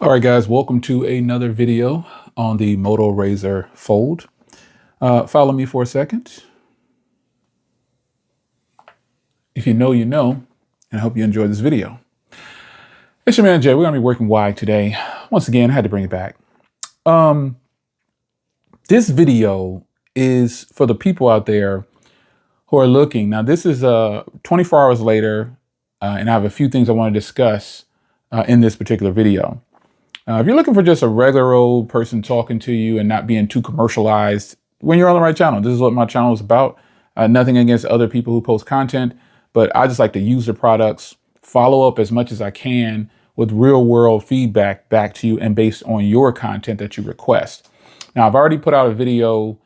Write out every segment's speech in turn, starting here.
All right, guys, welcome to another video on the Moto Razr Fold. Follow me for a second. If you know, you know, and I hope you enjoy this video. It's your man Jay. We're going to be working wide today. Once again, I had to bring it back. This video is for the people out there who are looking. Now, this is 24 hours later, and I have a few things I want to discuss in this particular video. If you're looking for just a regular old person talking to you and not being too commercialized, when you're on the right channel, this is what my channel is about. Nothing against other people who post content, but I just like to use the products, follow up as much as I can with real world feedback back to you and based on your content that you request. Now, I've already put out a video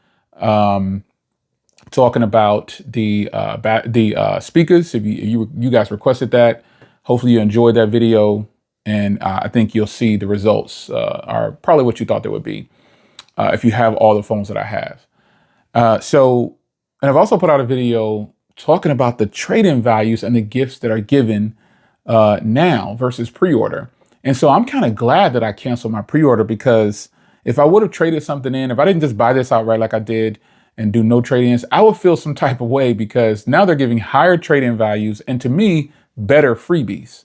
talking about the speakers. If you guys requested that, hopefully you enjoyed that video. And I think you'll see the results are probably what you thought they would be if you have all the phones that I have. And I've also put out a video talking about the trade-in values and the gifts that are given now versus pre-order. And so I'm kind of glad that I canceled my pre-order, because if I would have traded something in, if I didn't just buy this outright like I did and do no trade-ins, I would feel some type of way, because now they're giving higher trade-in values and, to me, better freebies.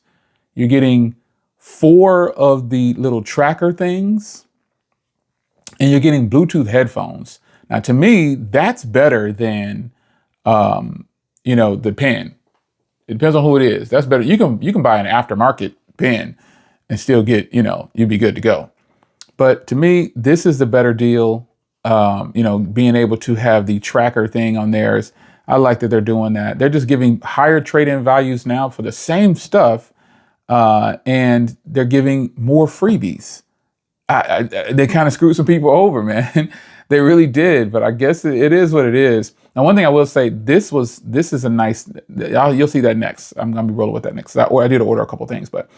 You're getting 4 of the little tracker things, and you're getting Bluetooth headphones. Now, to me, that's better than, the pen. It depends on who it is. That's better. You can buy an aftermarket pen and still get, you'd be good to go. But to me, this is the better deal. Being able to have the tracker thing on theirs. I like that they're doing that. They're just giving higher trade-in values now for the same stuff. And they're giving more freebies. They kind of screwed some people over, man. They really did, but I guess it is what it is. Now, one thing I will say, this is a nice, you'll see that next. I'm going to be rolling with that next. I did order a couple things, but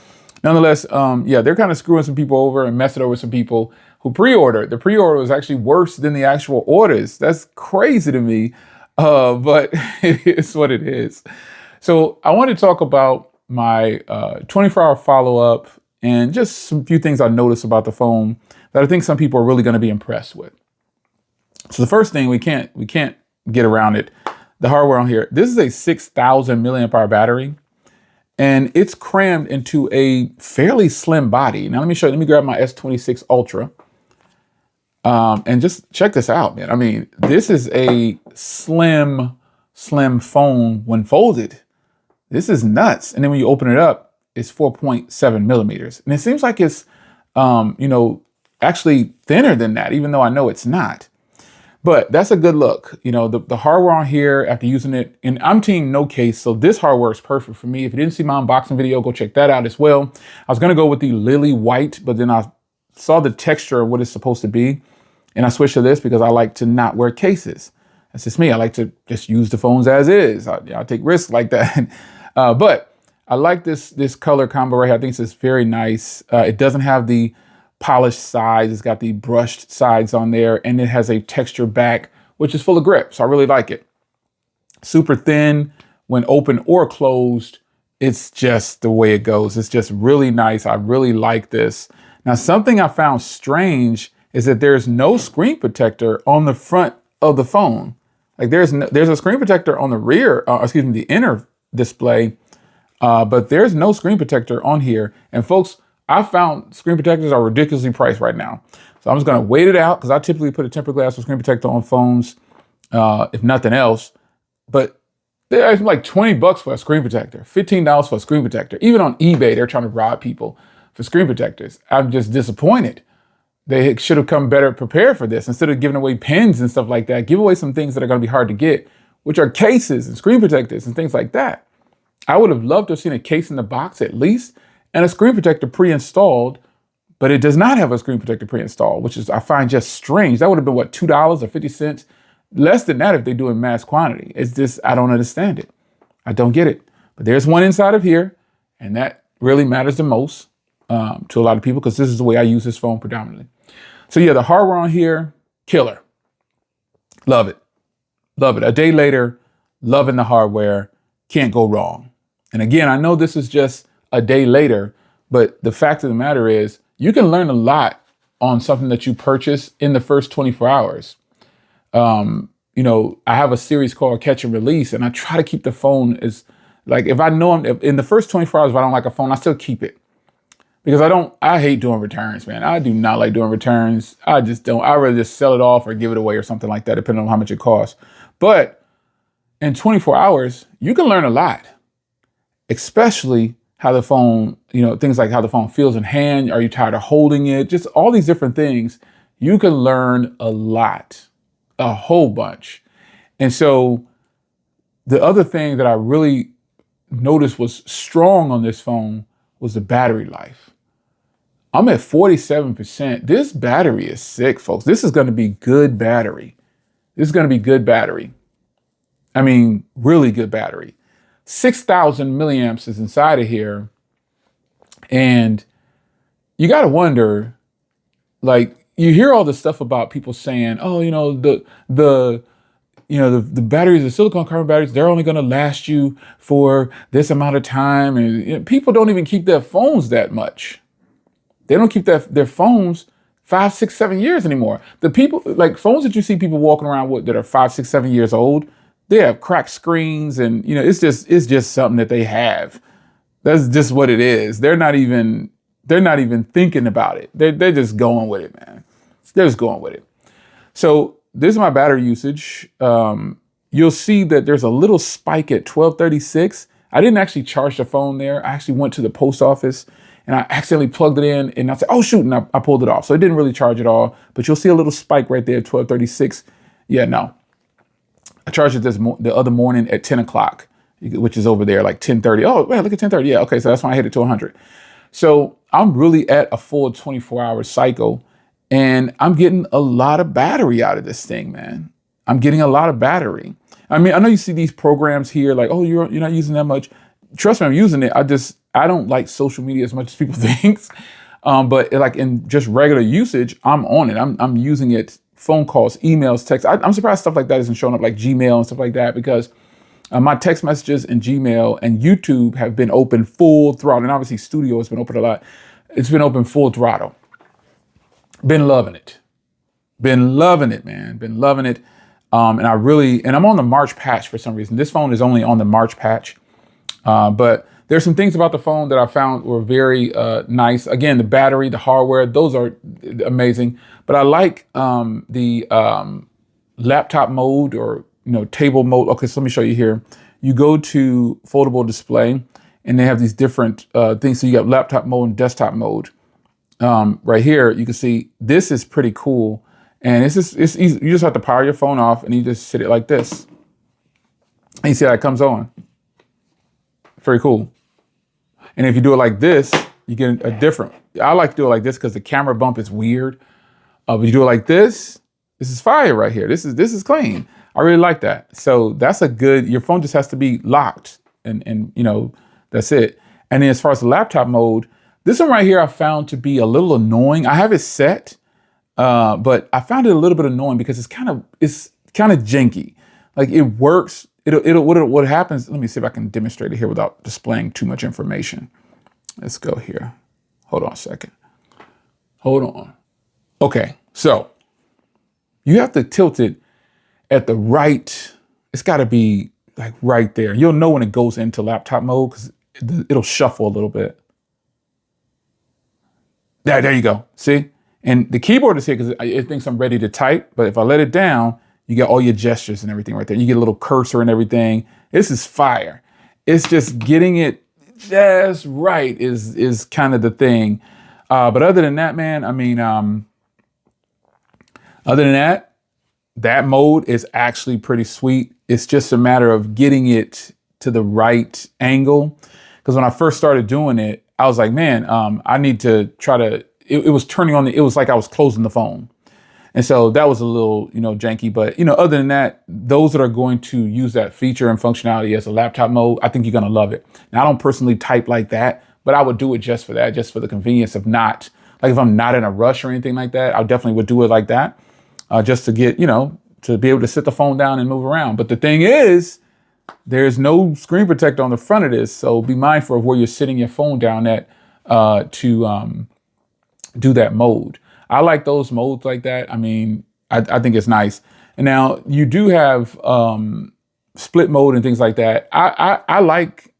nonetheless, they're kind of screwing some people over and messing over some people who pre-ordered. The pre-order was actually worse than the actual orders. That's crazy to me, but it is what it is. So I want to talk about my 24-hour follow-up and just some few things I noticed about the phone that I think some people are really going to be impressed with. So the first thing, we can't get around it. The hardware on here, this is a 6,000 milliamp hour battery, and it's crammed into a fairly slim body. Now let me grab my S26 Ultra and just check this out, man. I mean, this is a slim phone when folded. This is nuts. And then when you open it up, it's 4.7 millimeters. And it seems like it's, actually thinner than that, even though I know it's not. But that's a good look. The hardware on here, after using it, and I'm team no case, so this hardware is perfect for me. If you didn't see my unboxing video, go check that out as well. I was going to go with the lily white, but then I saw the texture of what it's supposed to be, and I switched to this because I like to not wear cases. That's just me. I like to just use the phones as is. I take risks like that. But I like this color combo right here. I think it's very nice. It doesn't have the polished sides. It's got the brushed sides on there, and it has a texture back, which is full of grip. So I really like it. Super thin when open or closed. It's just the way it goes. It's just really nice. I really like this. Now, something I found strange is that there's no screen protector on the front of the phone. Like there's a screen protector on the rear, the inner display, but there's no screen protector on here. And folks, I found screen protectors are ridiculously priced right now. So I'm just going to wait it out, because I typically put a tempered glass or screen protector on phones, if nothing else. But they're like $20 for a screen protector, $15 for a screen protector. Even on eBay, they're trying to rob people for screen protectors. I'm just disappointed. They should have come better prepared for this. Instead of giving away pens and stuff like that, give away some things that are going to be hard to get, which are cases and screen protectors and things like that. I would have loved to have seen a case in the box at least, and a screen protector pre-installed, but it does not have a screen protector pre-installed, which is, I find, just strange. That would have been, what, $2 or 50 cents? Less than that if they do in mass quantity. It's just, I don't understand it. I don't get it. But there's one inside of here, and that really matters the most to a lot of people, because this is the way I use this phone predominantly. So yeah, the hardware on here, killer. Love it. Love it. A day later, loving the hardware. Can't go wrong. And again, I know this is just a day later, but the fact of the matter is, you can learn a lot on something that you purchase in the first 24 hours. You know, I have a series called Catch and Release, and I try to keep the phone as, like, if I know in the first 24 hours, if I don't like a phone, I still keep it. Because I hate doing returns, man. I do not like doing returns. I just don't. I'd rather just sell it off or give it away or something like that, depending on how much it costs. But in 24 hours, you can learn a lot, especially how the phone, you know, things like how the phone feels in hand. Are you tired of holding it? Just all these different things. You can learn a lot, a whole bunch. And so the other thing that I really noticed was strong on this phone was the battery life. I'm at 47%. This battery is sick, folks. This is going to be good battery. This is going to be good battery. I mean, really good battery. 6,000 milliamps is inside of here. And you got to wonder, like, you hear all this stuff about people saying, oh, you know, the batteries, the silicon carbon batteries, they're only going to last you for this amount of time. And you know, people don't even keep their phones that much. They don't keep their phones 5, 6, 7 years anymore. The people, like phones that you see people walking around with that are 5, 6, 7 years old, they have cracked screens, and you know, it's just something that they have. That's just what it is. They're not even thinking about it. They're just going with it, man. They're just going with it. So this is my battery usage. You'll see that there's a little spike at 1236. I didn't actually charge the phone there. I actually went to the post office and I accidentally plugged it in, and I said, oh shoot, and I pulled it off. So it didn't really charge at all, but you'll see a little spike right there at 1236. Yeah, no. I charged it the other morning at 10 o'clock, which is over there, like 10:30. Oh, man, look at 10:30. Yeah, okay, so that's when I hit it to 100. So I'm really at a full 24-hour cycle, and I'm getting a lot of battery out of this thing, man. I'm getting a lot of battery. I mean, I know you see these programs here, like, oh, you're not using that much. Trust me, I'm using it. I don't like social media as much as people think. But like in just regular usage, I'm on it. I'm using it. Phone calls, emails, texts. I'm surprised stuff like that isn't showing up, like Gmail and stuff like that, because my text messages and Gmail and YouTube have been open full throttle. And obviously Studio has been open a lot. It's been open full throttle. Been loving it. Been loving it, man. Been loving it. And I'm on the March patch for some reason. This phone is only on the March patch. But there's some things about the phone that I found were very nice. Again, the battery, the hardware, those are amazing. But I like the laptop mode, or table mode. Okay, so let me show you here. You go to foldable display, and they have these different things. So you got laptop mode and desktop mode. Right here, you can see this is pretty cool. And it's easy. You just have to power your phone off, and you just sit it like this. And you see how it comes on. Very cool. And if you do it like this, you get a different. I like to do it like this because the camera bump is weird. But you do it like this. This is fire right here. This is clean. I really like that. So that's a good. Your phone just has to be locked, and that's it. And then as far as the laptop mode, this one right here I found to be a little annoying. I have it set, but I found it a little bit annoying because it's kind of janky. Like it works. What happens, let me see if I can demonstrate it here without displaying too much information. Let's go here. Hold on a second. Hold on. Okay, so you have to tilt it at the right, it's gotta be like right there. You'll know when it goes into laptop mode because it'll shuffle a little bit. There you go, see? And the keyboard is here because it thinks I'm ready to type, but if I let it down, you get all your gestures and everything right there. You get a little cursor and everything. This is fire. It's just getting it just right is kind of the thing. But other than that, man, I mean, other than that, that mode is actually pretty sweet. It's just a matter of getting it to the right angle. Because when I first started doing it, I was like, man, I need to try to, it was turning on, it was like I was closing the phone. And so that was a little, janky. But, other than that, those that are going to use that feature and functionality as a laptop mode, I think you're going to love it. Now, I don't personally type like that, but I would do it just for that, just for the convenience of not, like if I'm not in a rush or anything like that, I definitely would do it like that, just to get, to be able to sit the phone down and move around. But the thing is, there's no screen protector on the front of this. So be mindful of where you're sitting your phone down at to do that mode. I like those modes like that. I mean, I think it's nice. And now you do have split mode and things like that. I like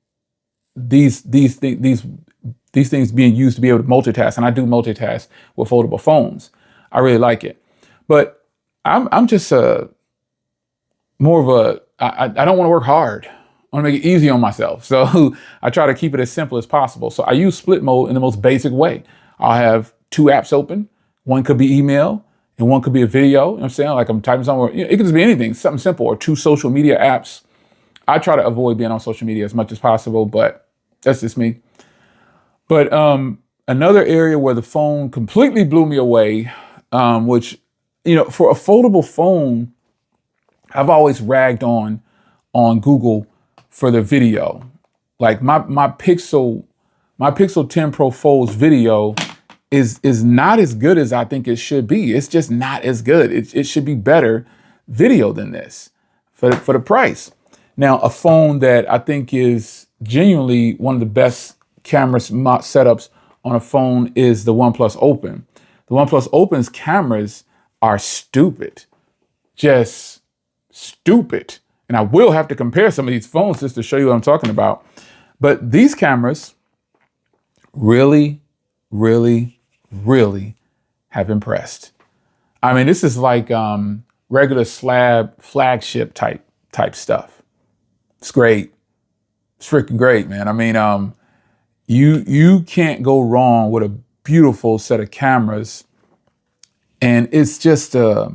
these things being used to be able to multitask, and I do multitask with foldable phones. I really like it, but I'm just more of a I don't want to work hard. I want to make it easy on myself, so I try to keep it as simple as possible. So I use split mode in the most basic way. I'll have two apps open. One could be email, and one could be a video. You know what I'm saying? Like I'm typing somewhere. You know, it could just be anything, something simple, or two social media apps. I try to avoid being on social media as much as possible, but that's just me. But another area where the phone completely blew me away, which, you know, for a foldable phone, I've always ragged on Google for the video. Like my Pixel 10 Pro Fold's video is not as good as I think it should be. It's just not as good. It should be better video than this for the price. Now, a phone that I think is genuinely one of the best camera setups on a phone is the OnePlus Open. The OnePlus Open's cameras are stupid, just stupid. And I will have to compare some of these phones just to show you what I'm talking about. But these cameras really, really, really have impressed. I mean, this is like regular flagship type stuff. It's great. It's freaking great, man. I mean, you can't go wrong with a beautiful set of cameras. And it's just, I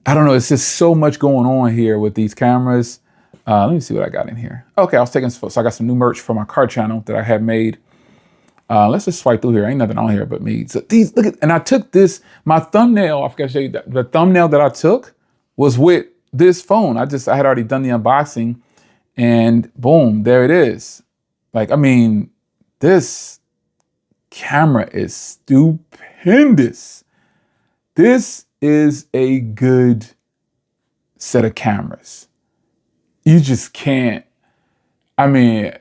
don't know, it's just so much going on here with these cameras. Let me see what I got in here. Okay, I was taking, so I got some new merch for my car channel that I had made. Let's just swipe through here. Ain't nothing on here but me. So these, look at, and I took this, my thumbnail, I forgot to show you that. The thumbnail that I took was with this phone. I had already done the unboxing and boom, there it is. Like, I mean, this camera is stupendous. This is a good set of cameras. You just can't, I mean,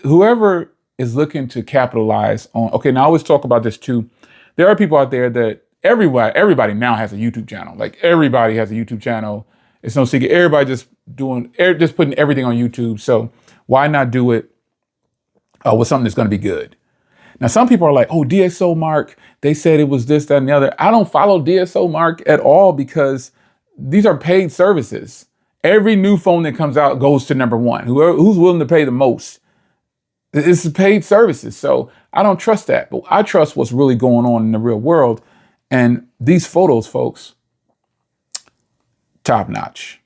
whoever is looking to capitalize on, okay, now I always talk about this too. There are people out there that everybody now has a YouTube channel. Like everybody has a YouTube channel. It's no secret. Everybody just putting everything on YouTube. So why not do it with something that's going to be good? Now, some people are like, oh, DxO Mark, they said it was this, that, and the other. I don't follow DxO Mark at all because these are paid services. Every new phone that comes out goes to number one. Who's willing to pay the most? This is paid services. So I don't trust that, but I trust what's really going on in the real world. And these photos, folks, top notch.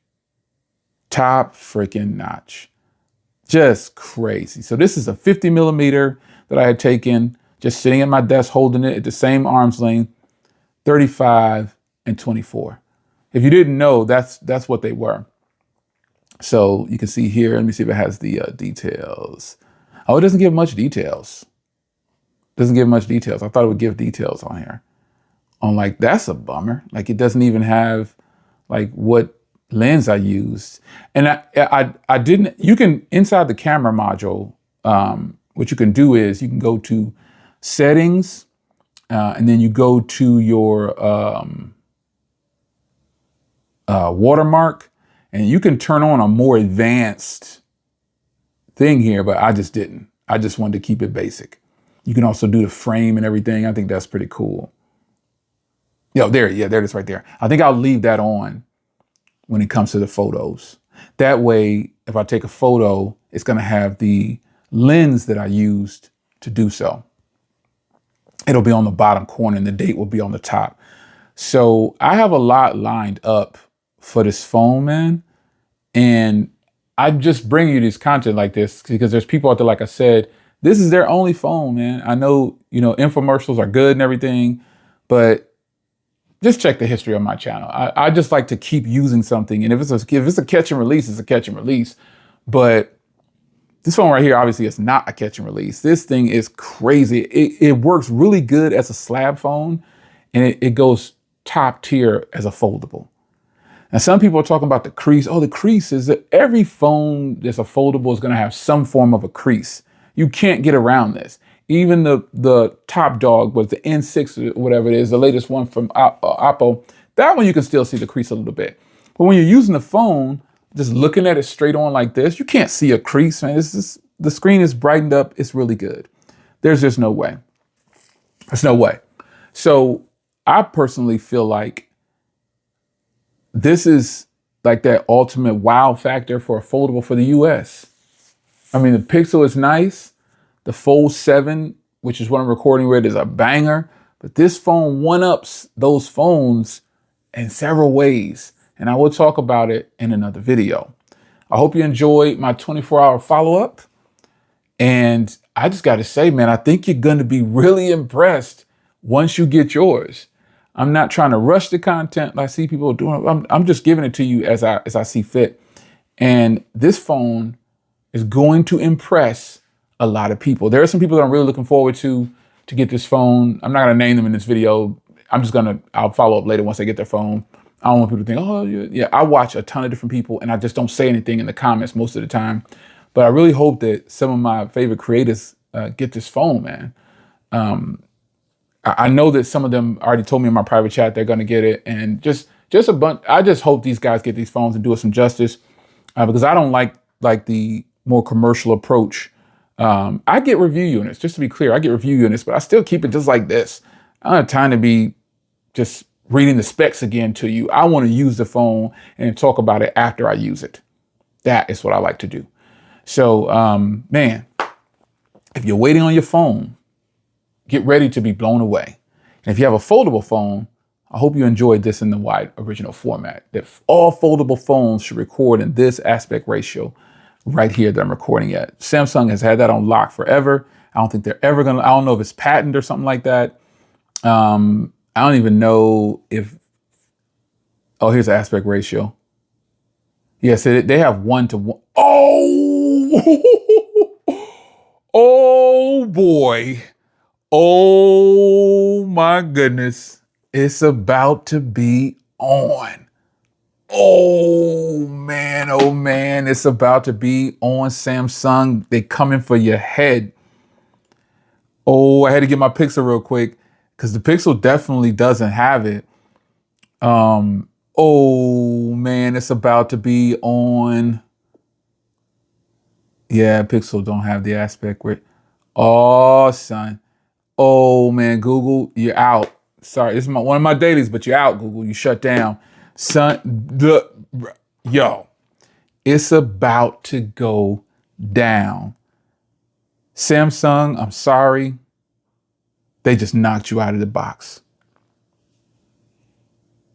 Top freaking notch. Just crazy. So this is a 50 millimeter that I had taken, just sitting at my desk, holding it at the same arm's length, 35 and 24. If you didn't know, that's what they were. So you can see here, let me see if it has the details. Oh, it doesn't give much details. Doesn't give much details. I thought it would give details on here. I'm like, that's a bummer. Like it doesn't even have like what lens I used. And I didn't, you can, inside the camera module, what you can do is you can go to settings and then you go to your watermark and you can turn on a more advanced thing here, but I just didn't. I just wanted to keep it basic. You can also do the frame and everything. I think that's pretty cool. There it is right there. I think I'll leave that on when it comes to the photos. That way, if I take a photo, it's gonna have the lens that I used to do so. It'll be on the bottom corner and the date will be on the top. So I have a lot lined up for this phone, man. And I just bring you this content like this because there's people out there, like I said, this is their only phone, man. I know, infomercials are good and everything, but just check the history of my channel. I just like to keep using something. And if it's a catch and release, it's a catch and release. But this phone right here, obviously, it's not a catch and release. This thing is crazy. It works really good as a slab phone, and it goes top tier as a foldable. Now, some people are talking about the crease. Oh, the crease is that every phone that's a foldable is going to have some form of a crease. You can't get around this. Even the top dog was the N6 or whatever it is, the latest one from Oppo. That one you can still see the crease a little bit. But when you're using the phone, just looking at it straight on like this, you can't see a crease, man. It's just, the screen is brightened up. It's really good. There's just no way. There's no way. So I personally feel like this is like that ultimate wow factor for a foldable for the US. I mean, the Pixel is nice. The Fold 7, which is what I'm recording with, is a banger. But this phone one-ups those phones in several ways. And I will talk about it in another video. I hope you enjoyed my 24-hour follow-up. And I just got to say, man, I think you're going to be really impressed once you get yours. I'm not trying to rush the content like I see people doing. I'm just giving it to you as I see fit. And this phone is going to impress a lot of people. There are some people that I'm really looking forward to get this phone. I'm not going to name them in this video. I'll follow up later once they get their phone. I don't want people to think, oh, yeah. I watch a ton of different people and I just don't say anything in the comments most of the time. But I really hope that some of my favorite creators get this phone, man. I know that some of them already told me in my private chat they're going to get it. And just a bunch. I just hope these guys get these phones and do it some justice because I don't like the more commercial approach. I get review units, just to be clear. I get review units, but I still keep it just like this. I don't have time to be just reading the specs again to you. I want to use the phone and talk about it after I use it. That is what I like to do. So, man, if you're waiting on your phone, get ready to be blown away. And if you have a foldable phone, I hope you enjoyed this in the wide original format. That all foldable phones should record in this aspect ratio right here that I'm recording at. Samsung has had that on lock forever. I don't think they're ever gonna, I don't know if it's patent or something like that. I don't even know if, oh, here's the aspect ratio. Yes, they have 1:1. Oh, oh boy. Oh my goodness. It's about to be on. Oh man, it's about to be on, Samsung. They coming for your head. Oh, I had to get my Pixel real quick because the Pixel definitely doesn't have it. Oh man, it's about to be on. Yeah, Pixel don't have the aspect rate. Oh, son. Oh man, Google, you're out. Sorry, this is one of my dailies, but you're out, Google. You shut down. Son, yo, it's about to go down. Samsung, I'm sorry. They just knocked you out of the box.